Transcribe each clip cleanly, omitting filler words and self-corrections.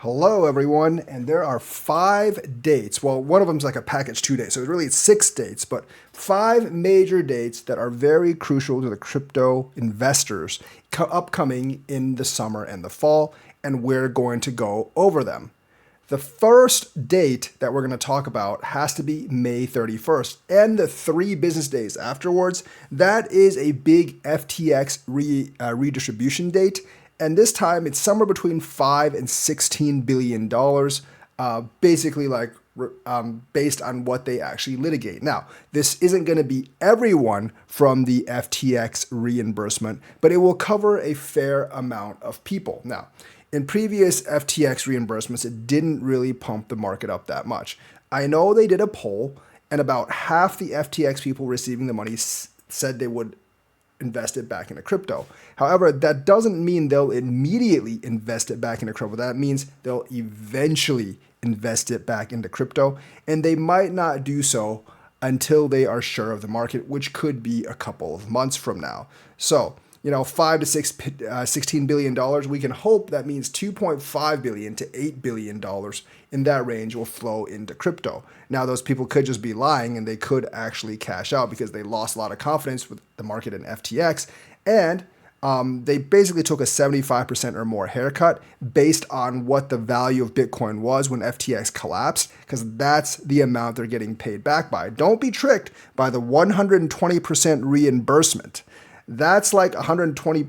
Hello, everyone, and there are 5 dates. Well, one of them's like a package 2 days, so it's 6 dates, but 5 major dates that are very crucial to the crypto investors upcoming in the summer and the fall, and we're going to go over them. The first date that we're going to talk about has to be May 31st, and the 3 business days afterwards. That is a big FTX redistribution date, and this time it's somewhere between $5 and $16 billion, basically based on what they actually litigate. Now, this isn't going to be everyone from the FTX reimbursement, but it will cover a fair amount of people. Now, in previous FTX reimbursements, it didn't really pump the market up that much. I know they did a poll, and about half the FTX people receiving the money said they would invest it back into crypto. However, that doesn't mean they'll immediately invest it back into crypto. That means they'll eventually invest it back into crypto, and they might not do so until they are sure of the market, which could be a couple of months from now. So, $16 billion. We can hope that means $2.5 billion to $8 billion in that range will flow into crypto. Now, those people could just be lying and they could actually cash out because they lost a lot of confidence with the market in FTX. And they basically took a 75% or more haircut based on what the value of Bitcoin was when FTX collapsed, because that's the amount they're getting paid back by. Don't be tricked by the 120% reimbursement. That's like 120%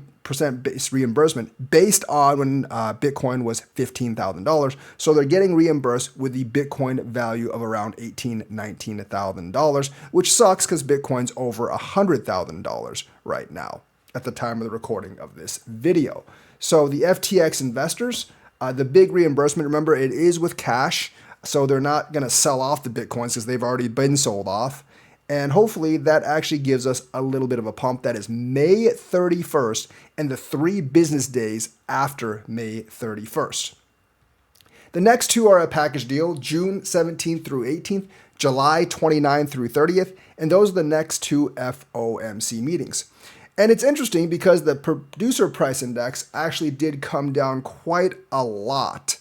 base reimbursement based on when Bitcoin was $15,000. So they're getting reimbursed with the Bitcoin value of around $18,000, $19,000, which sucks because Bitcoin's over $100,000 right now at the time of the recording of this video. So the FTX investors, the big reimbursement, remember, it is with cash. So they're not going to sell off the Bitcoins because they've already been sold off. And hopefully that actually gives us a little bit of a pump. That is May 31st and the 3 business days after May 31st. The next 2 are a package deal, June 17th through 18th, July 29th through 30th, and those are the next 2 FOMC meetings. And it's interesting because the producer price index actually did come down quite a lot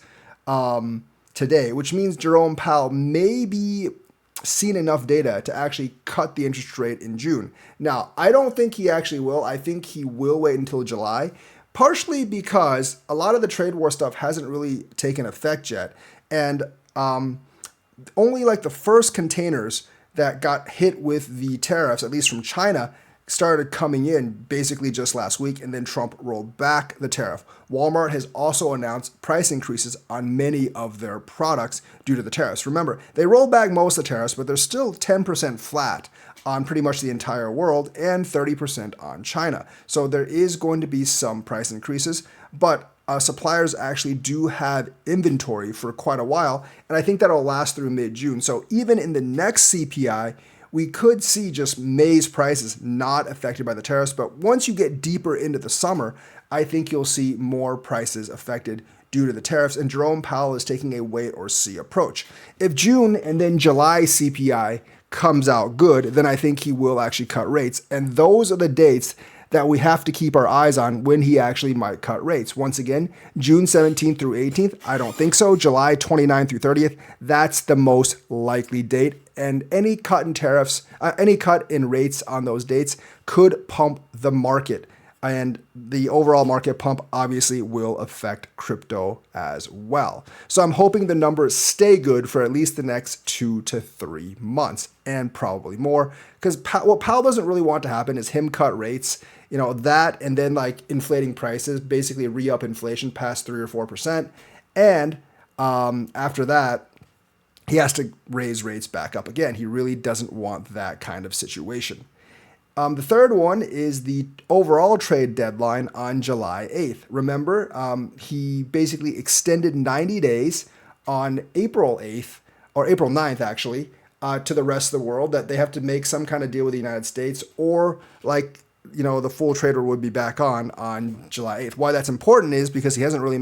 today, which means Jerome Powell may be seen enough data to actually cut the interest rate in June. Now, I don't think he actually will. I think he will wait until July, partially because a lot of the trade war stuff hasn't really taken effect yet. And only like the first containers that got hit with the tariffs, at least from China, started coming in basically just last week, and then Trump rolled back the tariff. Walmart has also announced price increases on many of their products due to the tariffs. Remember, they rolled back most of the tariffs, but they're still 10% flat on pretty much the entire world and 30% on China. So there is going to be some price increases, but suppliers actually do have inventory for quite a while, and I think that'll last through mid-June. So even in the next CPI, we could see just May's prices not affected by the tariffs, but once you get deeper into the summer, I think you'll see more prices affected due to the tariffs, and Jerome Powell is taking a wait-or-see approach. If June and then July CPI comes out good, then I think he will actually cut rates, and those are the dates that we have to keep our eyes on when he actually might cut rates. Once again, June 17th through 18th, I don't think so. July 29th through 30th, that's the most likely date. And any cut in tariffs, any cut in rates on those dates could pump the market. And the overall market pump obviously will affect crypto as well. So I'm hoping the numbers stay good for at least the next 2 to 3 months, and probably more. Because what Powell doesn't really want to happen is him cut rates, that, and then like inflating prices, basically re-up inflation past 3 or 4%. And after that, he has to raise rates back up again. He really doesn't want that kind of situation. The third one is the overall trade deadline on July 8th. Remember, he basically extended 90 days on April 8th, or April 9th actually, to the rest of the world, that they have to make some kind of deal with the United States, or the full trade war would be back on July 8th. Why that's important is because he hasn't really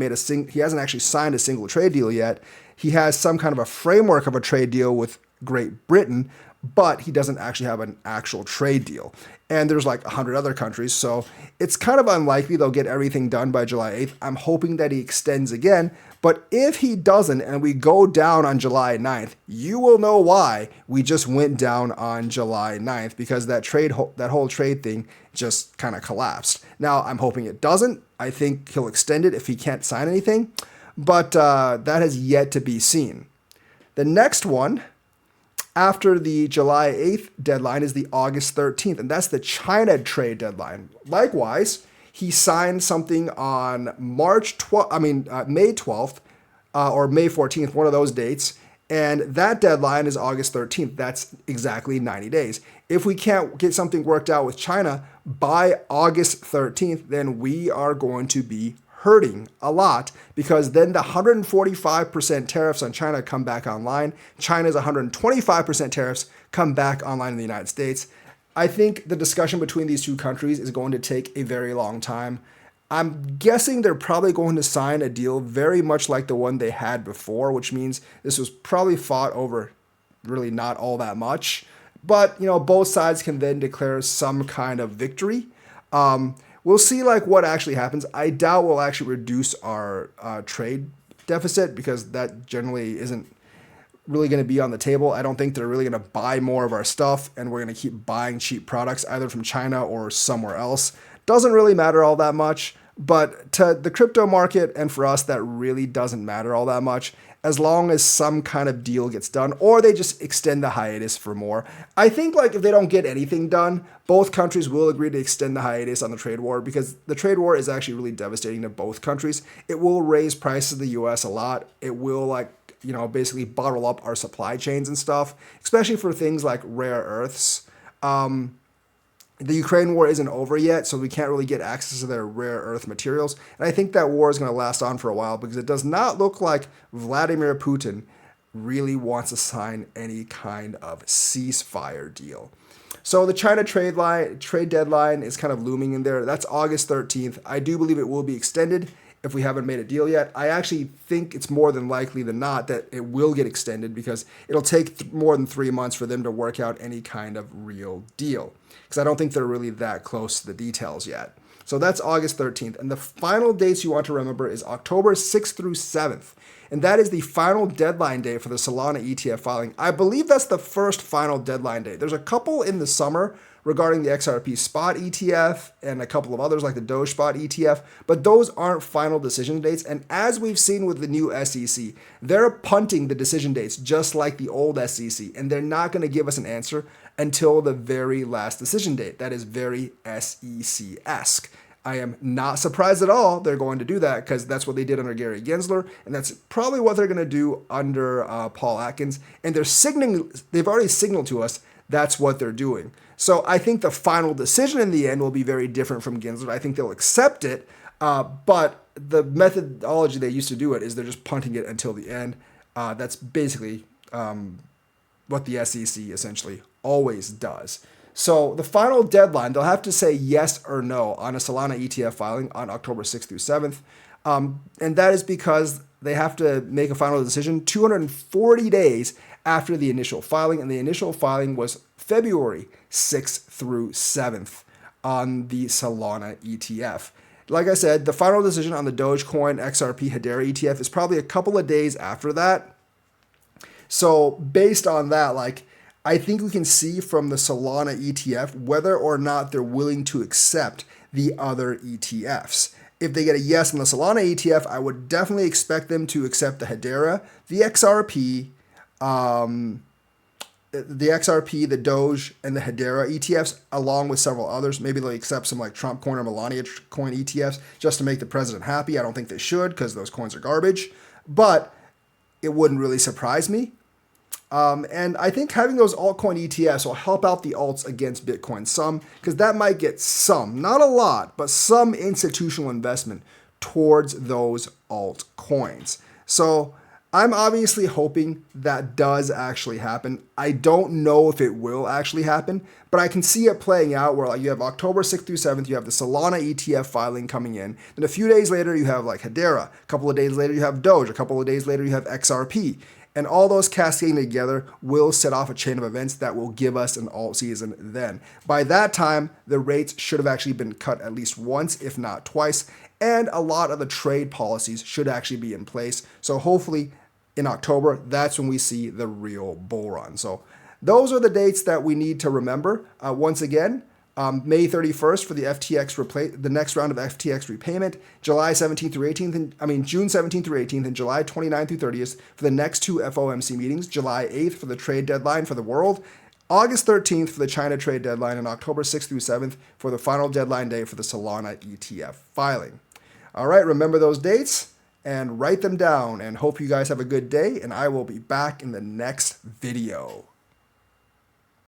he hasn't actually signed a single trade deal yet. He has some kind of a framework of a trade deal with Great Britain, but he doesn't actually have an actual trade deal. And there's like 100 other countries, so it's kind of unlikely they'll get everything done by July 8th. I'm hoping that he extends again, but if he doesn't and we go down on July 9th, you will know why we just went down on July 9th, because that whole trade thing just kind of collapsed. Now, I'm hoping it doesn't. I think he'll extend it if he can't sign anything, but that has yet to be seen. The next one after the July 8th deadline is the August 13th, and that's the China trade deadline. Likewise, he signed something on May 12th or May 14th, one of those dates, and that deadline is August 13th. That's exactly 90 days. If we can't get something worked out with China by August 13th, then we are going to be hurting a lot, because then the 145% tariffs on China come back online. China's 125% tariffs come back online in the United States. I think the discussion between these two countries is going to take a very long time. I'm guessing they're probably going to sign a deal very much like the one they had before, which means this was probably fought over really not all that much. But, both sides can then declare some kind of victory. We'll see what actually happens. I doubt we'll actually reduce our trade deficit, because that generally isn't really going to be on the table. I don't think they're really going to buy more of our stuff, and we're going to keep buying cheap products either from China or somewhere else. Doesn't really matter all that much, but to the crypto market and for us, that really doesn't matter all that much, as long as some kind of deal gets done, or they just extend the hiatus for more. I think if they don't get anything done, both countries will agree to extend the hiatus on the trade war, because the trade war is actually really devastating to both countries. It will raise prices in the US a lot. It will basically bottle up our supply chains and stuff, especially for things like rare earths. The Ukraine war isn't over yet, so we can't really get access to their rare earth materials. And I think that war is going to last on for a while, because it does not look like Vladimir Putin really wants to sign any kind of ceasefire deal. So the China trade deadline is kind of looming in there. That's August 13th. I do believe it will be extended if we haven't made a deal yet. I actually think it's more than likely than not that it will get extended, because it'll take more than 3 months for them to work out any kind of real deal, because I don't think they're really that close to the details yet. So that's August 13th. And the final dates you want to remember is October 6th through 7th. And that is the final deadline date for the Solana ETF filing. I believe that's the first final deadline date. There's a couple in the summer regarding the XRP spot ETF and a couple of others like the Doge spot ETF, but those aren't final decision dates. And as we've seen with the new SEC, they're punting the decision dates just like the old SEC, and they're not going to give us an answer until the very last decision date. That is very SEC-esque. I am not surprised at all they're going to do that, because that's what they did under Gary Gensler, and that's probably what they're going to do under Paul Atkins. And they've already signaled to us that's what they're doing. So I think the final decision in the end will be very different from Gensler. I think they'll accept it, but the methodology they used to do it is they're just punting it until the end. That's basically what the SEC essentially always does. So the final deadline, they'll have to say yes or no on a Solana ETF filing on October 6th through 7th. And that is because they have to make a final decision 240 days after the initial filing. And the initial filing was February 6th through 7th on the Solana ETF. Like I said, the final decision on the Dogecoin XRP Hedera ETF is probably a couple of days after that. So based on that, I think we can see from the Solana ETF whether or not they're willing to accept the other ETFs. If they get a yes on the Solana ETF, I would definitely expect them to accept the Hedera, the XRP, the Doge, and the Hedera ETFs, along with several others. Maybe they'll accept some Trump coin or Melania coin ETFs just to make the president happy. I don't think they should, because those coins are garbage, but it wouldn't really surprise me. And I think having those altcoin ETFs will help out the alts against Bitcoin some, because that might get some, not a lot, but some institutional investment towards those altcoins. So I'm obviously hoping that does actually happen. I don't know if it will actually happen, but I can see it playing out where you have October 6th through 7th, you have the Solana ETF filing coming in. Then a few days later, you have Hedera. A couple of days later, you have Doge. A couple of days later, you have XRP. And all those cascading together will set off a chain of events that will give us an alt season then. By that time, the rates should have actually been cut at least once, if not twice, and a lot of the trade policies should actually be in place. So hopefully in October, that's when we see the real bull run. So those are the dates that we need to remember. Once again, May 31st for the the next round of FTX repayment, July 17th through 18th, June 17th through 18th, and July 29th through 30th for the next two FOMC meetings, July 8th for the trade deadline for the world, August 13th for the China trade deadline, and October 6th through 7th for the final deadline day for the Solana ETF filing. All right, remember those dates and write them down, and hope you guys have a good day, and I will be back in the next video.